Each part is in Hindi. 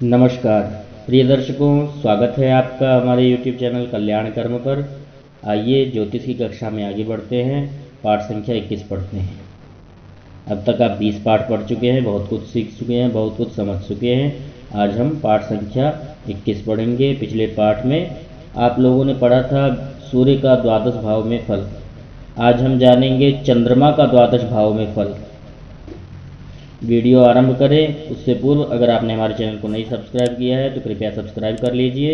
नमस्कार प्रिय दर्शकों, स्वागत है आपका हमारे YouTube चैनल कल्याण कर्म पर। आइए ज्योतिष की कक्षा में आगे बढ़ते हैं। पाठ संख्या 21 पढ़ते हैं। अब तक आप 20 पाठ पढ़ चुके हैं, बहुत कुछ सीख चुके हैं, बहुत कुछ समझ चुके हैं। आज हम पाठ संख्या 21 पढ़ेंगे। पिछले पाठ में आप लोगों ने पढ़ा था सूर्य का द्वादश भाव में फल। आज हम जानेंगे चंद्रमा का द्वादश भाव में फल। वीडियो आरंभ करें उससे पूर्व अगर आपने हमारे चैनल को नहीं सब्सक्राइब किया है तो कृपया सब्सक्राइब कर लीजिए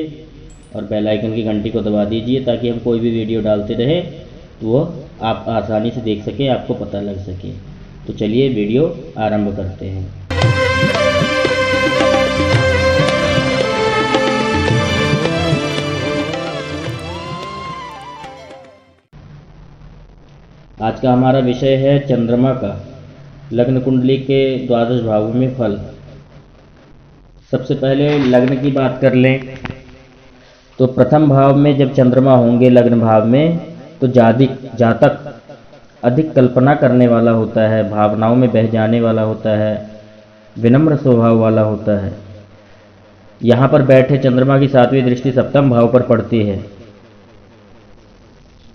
और बेल आइकन की घंटी को दबा दीजिए ताकि हम कोई भी वीडियो डालते रहे तो वह आप आसानी से देख सकें, आपको पता लग सके। तो चलिए वीडियो आरंभ करते हैं। आज का हमारा विषय है चंद्रमा का लग्न कुंडली के द्वादश भावों में फल। सबसे पहले लग्न की बात कर लें तो प्रथम भाव में जब चंद्रमा होंगे लग्न भाव में तो जातक अधिक कल्पना करने वाला होता है, भावनाओं में बह जाने वाला होता है, विनम्र स्वभाव वाला होता है। यहाँ पर बैठे चंद्रमा की 7वीं दृष्टि सप्तम भाव पर पड़ती है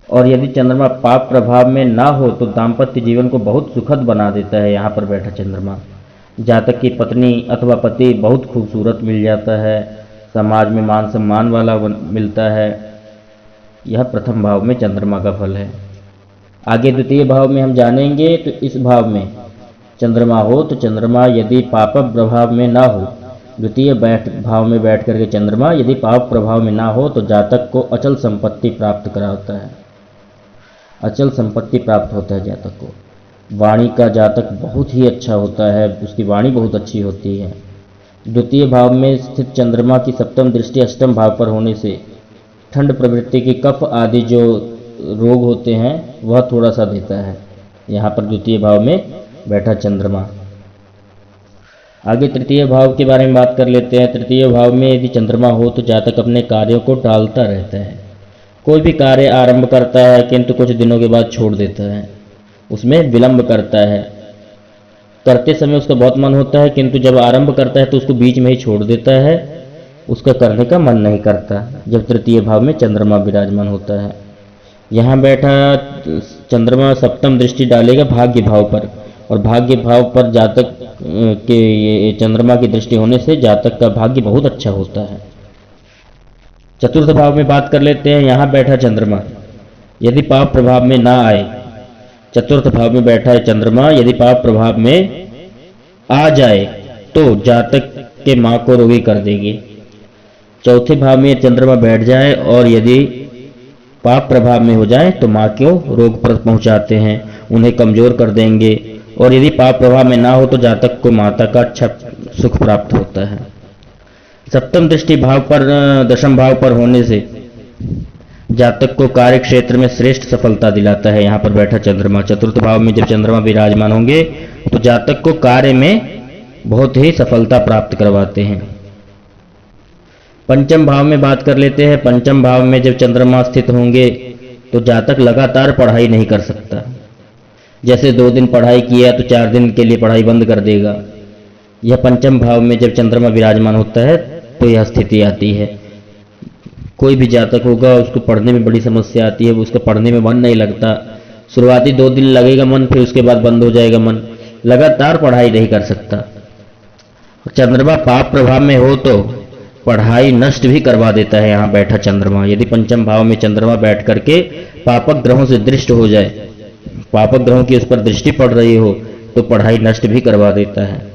और यदि चंद्रमा पाप प्रभाव में ना हो तो दाम्पत्य जीवन को बहुत सुखद बना देता है। यहाँ पर बैठा चंद्रमा जातक की पत्नी अथवा पति बहुत खूबसूरत मिल जाता है, समाज में मान सम्मान वाला मिलता है। यह प्रथम भाव में चंद्रमा का फल है। आगे द्वितीय भाव में हम जानेंगे तो इस भाव में चंद्रमा हो तो चंद्रमा यदि पाप प्रभाव में ना हो, द्वितीय भाव में बैठ करके चंद्रमा यदि पाप प्रभाव में ना हो तो जातक को अचल संपत्ति प्राप्त कराता है। अचल संपत्ति प्राप्त होता है जातक को। वाणी का जातक बहुत ही अच्छा होता है, उसकी वाणी बहुत अच्छी होती है। द्वितीय भाव में स्थित चंद्रमा की सप्तम दृष्टि अष्टम भाव पर होने से ठंड प्रवृत्ति की कफ आदि जो रोग होते हैं वह थोड़ा सा देता है। यहाँ पर द्वितीय भाव में बैठा चंद्रमा। आगे तृतीय भाव के बारे में बात कर लेते हैं। तृतीय भाव में यदि चंद्रमा हो तो जातक अपने कार्यों को टालता रहता है। कोई भी कार्य आरंभ करता है किंतु कुछ दिनों के बाद छोड़ देता है, उसमें विलंब करता है। करते समय उसका बहुत मन होता है किंतु जब आरंभ करता है तो उसको बीच में ही छोड़ देता है, उसका करने का मन नहीं करता जब तृतीय भाव में चंद्रमा विराजमान होता है। यहाँ बैठा चंद्रमा सप्तम दृष्टि डालेगा भाग्य भाव पर और भाग्य भाव पर जातक के चंद्रमा की दृष्टि होने से जातक का भाग्य बहुत अच्छा होता है। चतुर्थ भाव में बात कर लेते हैं। यहाँ बैठा चंद्रमा यदि पाप प्रभाव में ना आए, चतुर्थ भाव में बैठा है चंद्रमा यदि पाप प्रभाव में आ जाए तो जातक के माँ को रोगी कर देगी। चौथे भाव में चंद्रमा बैठ जाए और यदि पाप प्रभाव में हो जाए तो माँ को रोग पहुंचाते हैं, उन्हें कमजोर कर देंगे। और यदि पाप प्रभाव में ना हो तो जातक को माता का अच्छा सुख प्राप्त होता है। सप्तम दृष्टि भाव पर दशम भाव पर होने से जातक को कार्य क्षेत्र में श्रेष्ठ सफलता दिलाता है। यहाँ पर बैठा चंद्रमा चतुर्थ भाव में जब चंद्रमा विराजमान होंगे तो जातक को कार्य में बहुत ही सफलता प्राप्त करवाते हैं। पंचम भाव में बात कर लेते हैं। पंचम भाव में जब चंद्रमा स्थित होंगे तो जातक लगातार पढ़ाई नहीं कर सकता। जैसे 2 दिन पढ़ाई किया तो 4 दिन के लिए पढ़ाई बंद कर देगा। यह पंचम भाव में जब चंद्रमा विराजमान होता है तो यह स्थिति आती है। कोई भी जातक होगा उसको पढ़ने में बड़ी समस्या आती है, उसका पढ़ने में मन नहीं लगता। शुरुआती 2 दिन लगेगा मन, फिर उसके बाद बंद हो जाएगा मन, लगातार पढ़ाई नहीं कर सकता। चंद्रमा पाप प्रभाव में हो तो पढ़ाई नष्ट भी करवा देता है। यहाँ बैठा चंद्रमा यदि पंचम भाव में चंद्रमा बैठ करके पापक ग्रहों से दृष्ट हो जाए, पापक ग्रहों की उस पर दृष्टि पड़ रही हो तो पढ़ाई नष्ट भी करवा देता है।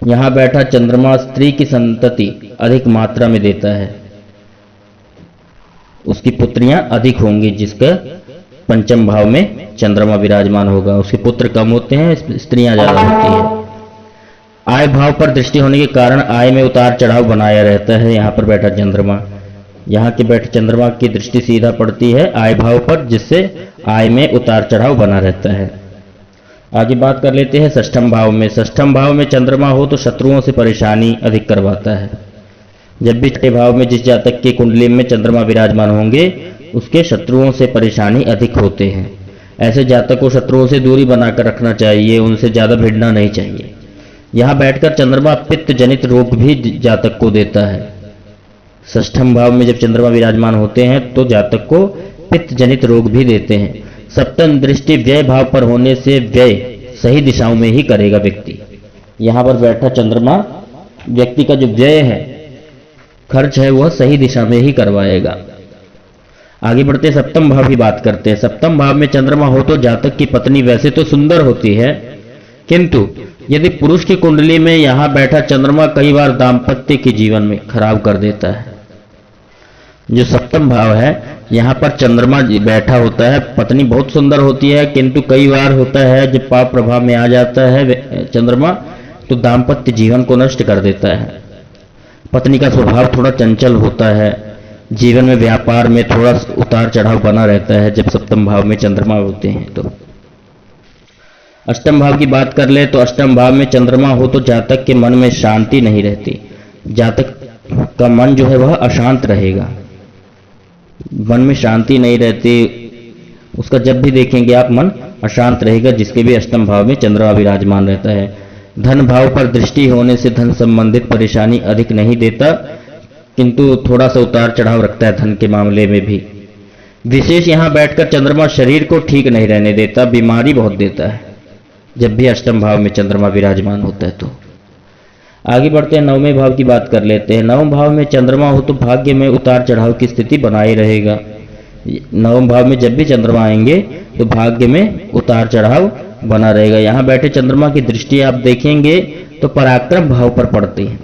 यहाँ बैठा चंद्रमा स्त्री की संतति अधिक मात्रा में देता है, उसकी पुत्रियां अधिक होंगी। जिसका पंचम भाव में चंद्रमा विराजमान होगा उसके पुत्र कम होते हैं, स्त्रियां ज्यादा होती है। आय भाव पर दृष्टि होने के कारण आय में उतार चढ़ाव बनाया रहता है। यहाँ पर बैठा चंद्रमा, यहाँ के बैठे चंद्रमा की दृष्टि सीधा पड़ती है आय भाव पर, जिससे आय में उतार चढ़ाव बना रहता है। आगे बात कर लेते हैं षष्ठम भाव में। षष्ठम भाव में चंद्रमा हो तो शत्रुओं से परेशानी अधिक करवाता है। जब भी छठे भाव में जिस जातक की कुंडली में चंद्रमा विराजमान होंगे उसके शत्रुओं से परेशानी अधिक होते हैं। ऐसे जातक को शत्रुओं से दूरी बनाकर रखना चाहिए, उनसे ज़्यादा भिड़ना नहीं चाहिए। यहाँ बैठकर चंद्रमा पित्त जनित रोग भी जातक को देता है। षष्ठम भाव में जब चंद्रमा विराजमान होते हैं तो जातक को पित्त जनित रोग भी देते हैं। सप्तम दृष्टि व्यय भाव पर होने से व्यय सही दिशाओं में ही करेगा व्यक्ति। यहाँ पर बैठा चंद्रमा व्यक्ति का जो व्यय है, खर्च है, वह सही दिशा में ही करवाएगा। आगे बढ़ते सप्तम भाव की बात करते हैं। सप्तम भाव में चंद्रमा हो तो जातक की पत्नी वैसे तो सुंदर होती है, किंतु यदि पुरुष की कुंडली में यहां बैठा चंद्रमा कई बार दाम्पत्य के जीवन में खराब कर देता है। जो सप्तम भाव है, यहां पर चंद्रमा बैठा होता है, पत्नी बहुत सुंदर होती है, किंतु कई बार होता है जब पाप प्रभाव में आ जाता है चंद्रमा तो दाम्पत्य जीवन को नष्ट कर देता है। पत्नी का स्वभाव थोड़ा चंचल होता है, जीवन में व्यापार में थोड़ा उतार चढ़ाव बना रहता है जब सप्तम भाव में चंद्रमा होते हैं तो। अष्टम भाव की बात कर ले तो अष्टम भाव में चंद्रमा हो तो जातक के मन में शांति नहीं रहती। जातक का मन जो है वह अशांत रहेगा, मन में शांति नहीं रहती, उसका जब भी देखेंगे आप मन अशांत रहेगा, जिसके भी अष्टम भाव में चंद्रमा विराजमान रहता है। धन भाव पर दृष्टि होने से धन संबंधित परेशानी अधिक नहीं देता, किंतु थोड़ा सा उतार चढ़ाव रखता है धन के मामले में भी। विशेष यहां बैठकर चंद्रमा शरीर को ठीक नहीं रहने देता, बीमारी बहुत देता है जब भी अष्टम भाव में चंद्रमा विराजमान होता है तो। आगे बढ़ते हैं, नववें भाव की बात कर लेते हैं। नवम भाव में चंद्रमा हो तो भाग्य में उतार चढ़ाव की स्थिति बनाए रहेगा। नवम भाव में जब भी चंद्रमा आएंगे तो भाग्य में उतार चढ़ाव बना रहेगा। यहां बैठे चंद्रमा की दृष्टि आप देखेंगे तो पराक्रम भाव पर पड़ती है,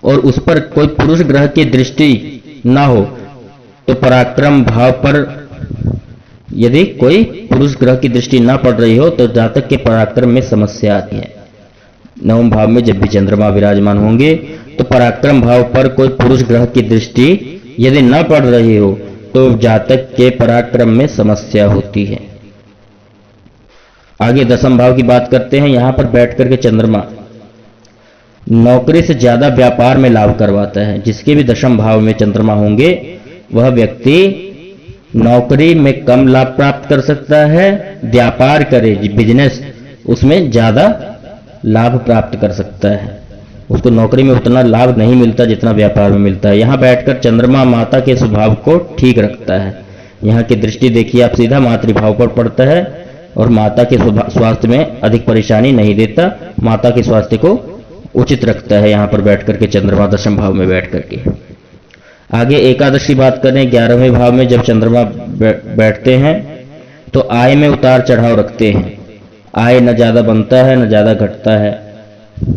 और उस पर कोई पुरुष ग्रह की दृष्टि ना हो तो पराक्रम भाव पर यदि कोई पुरुष ग्रह की दृष्टि ना पड़ रही हो तो जातक के पराक्रम में समस्या आती है। नवम भाव में जब भी चंद्रमा विराजमान होंगे तो पराक्रम भाव पर कोई पुरुष ग्रह की दृष्टि यदि न पड़ रही हो तो जातक के पराक्रम में समस्या होती है। आगे दसम भाव की बात करते हैं। यहां पर बैठ करके चंद्रमा नौकरी से ज्यादा व्यापार में लाभ करवाता है। जिसके भी दशम भाव में चंद्रमा होंगे वह व्यक्ति नौकरी में कम लाभ प्राप्त कर सकता है, व्यापार करे बिजनेस उसमें ज्यादा लाभ प्राप्त कर सकता है। उसको नौकरी में उतना लाभ नहीं मिलता जितना व्यापार में मिलता है। यहां बैठकर चंद्रमा माता के स्वभाव को ठीक रखता है। यहां की दृष्टि देखिए आप, सीधा मातृभाव पर पड़ता है और माता के स्वास्थ्य में अधिक परेशानी नहीं देता, माता के स्वास्थ्य को उचित रखता है यहां पर बैठ करके चंद्रमा दशम भाव में बैठ करके। आगे एकादश की बात करें। 11वें भाव में जब चंद्रमा बैठते हैं तो आय में उतार चढ़ाव रखते हैं। आय न ज्यादा बनता है न ज्यादा घटता है,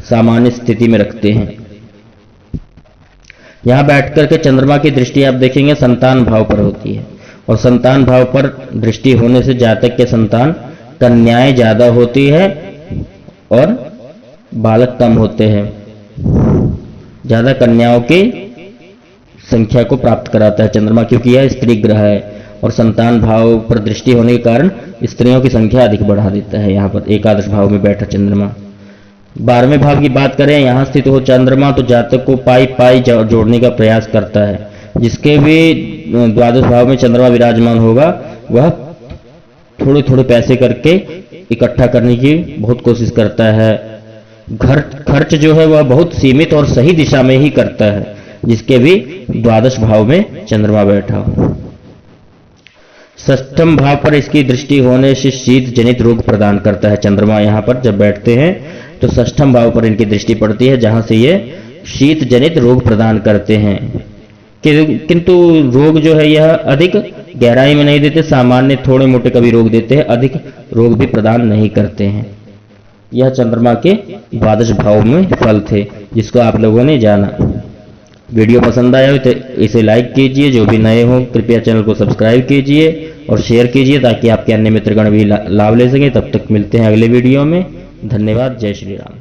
सामान्य स्थिति में रखते हैं। यहां बैठ करके चंद्रमा की दृष्टि आप देखेंगे संतान भाव पर होती है, और संतान भाव पर दृष्टि होने से जातक के संतान कन्याएं ज्यादा होती है और बालक कम होते हैं। ज्यादा कन्याओं की संख्या को प्राप्त कराता है चंद्रमा, क्योंकि यह स्त्री ग्रह है और संतान भाव पर दृष्टि होने के कारण स्त्रियों की संख्या अधिक बढ़ा देता है। यहाँ पर एकादश भाव में बैठा चंद्रमा। 12वें भाव की बात करें, यहाँ स्थित हो चंद्रमा तो जातक को पाई पाई जोड़ने का प्रयास करता है। जिसके भी द्वादश भाव में चंद्रमा विराजमान होगा वह थोड़े थोड़े पैसे करके इकट्ठा करने की बहुत कोशिश करता है। खर्च जो है वह बहुत सीमित और सही दिशा में ही करता है, जिसके भी द्वादश भाव में चंद्रमा बैठा हो। षष्ठम भाव पर इसकी दृष्टि होने से शीत जनित रोग प्रदान करता है चंद्रमा। यहां पर जब बैठते हैं तो षष्ठम भाव पर इनकी दृष्टि पड़ती है, जहां से ये शीत जनित रोग प्रदान करते हैं। किंतु रोग जो है यह अधिक गहराई में नहीं देते, सामान्य थोड़े मोटे कभी रोग देते हैं, अधिक रोग भी प्रदान नहीं करते हैं। यह चंद्रमा के द्वादश भाव में फल थे जिसको आप लोगों ने जाना। वीडियो पसंद आया हो तो इसे लाइक कीजिए, जो भी नए हो कृपया चैनल को सब्सक्राइब कीजिए और शेयर कीजिए ताकि आपके अन्य मित्रगण भी लाभ ले सकें। तब तक मिलते हैं अगले वीडियो में। धन्यवाद। जय श्री राम।